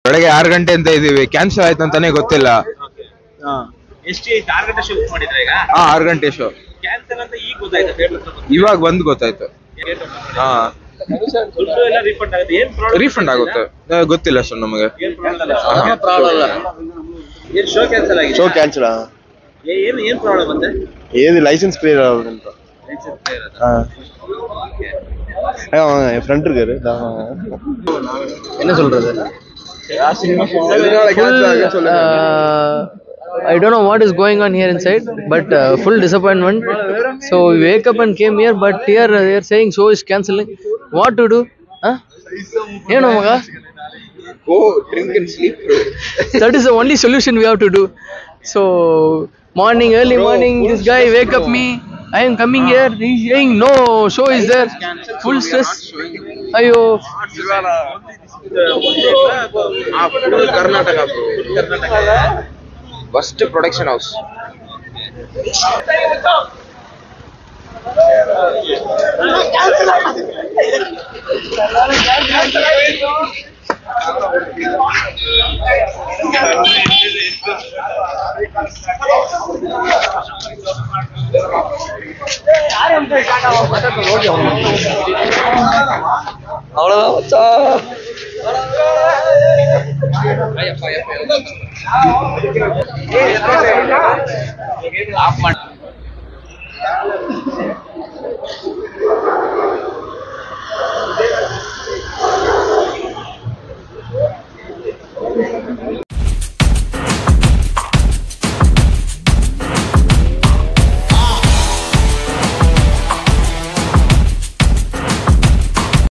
ಬೆಳಗ್ಗೆ 6 ಗಂಟೆ ಅಂತ ಇದೀವಿ, ಕ್ಯಾನ್ಸಲ್ ಆಯ್ತು ಅಂತಾನೆ ಗೊತ್ತಿಲ್ಲ. ಎಷ್ಟು 6 ಗಂಟೆ ಶೋ ಬುಕ್ ಮಾಡಿದ್ರೆ ಈಗ? 6 ಗಂಟೆ ಶೋ ಕ್ಯಾನ್ಸಲ್ ಅಂತ ಈಗ ಗೊತ್ತಾಯ್ತು, ಇವಾಗ ಬಂದು ಗೊತ್ತಾಯ್ತು. ದುಡ್ಡು ಎಲ್ಲ ರೀಫಂಡ್ ಆಗುತ್ತೆ? ಏನ್ ಪ್ರಾಬ್ಲಮ್? ರೀಫಂಡ್ ಆಗುತ್ತೆ ಗೊತ್ತಿಲ್ಲ ಸರ್ ನಮಗೆ. ಏನ್ ಪ್ರಾಬ್ಲಮ್? ಏನ್ ಶೋ ಕ್ಯಾನ್ಸಲ್ ಆಗಿದೆ? ಶೋ ಕ್ಯಾನ್ಸಲ್ ಏನ್ ಪ್ರಾಬ್ಲಮ್ ಮತ್ತೆ? ஏது லைசென்ஸ் கிளியர் ஆகுதுன்ற. லைசென்ஸ் கிளியர் என் ஃப்ரெண்ட் இருக்காரு. என்ன சொல்றது? I don't know what is going on here inside, but full disappointment. So we wake up and came here, but here they are saying show is cancelling. What to do? Huh? ಏನು ಮಗ? Go drink and sleep. That is the only solution we have to do. So early morning, this guy wake up me. I am coming here. He is saying no show is there. Full stress. Ayo. Karnataka bro. Worst production house. அவ்வளவுதான் மச்சான். Of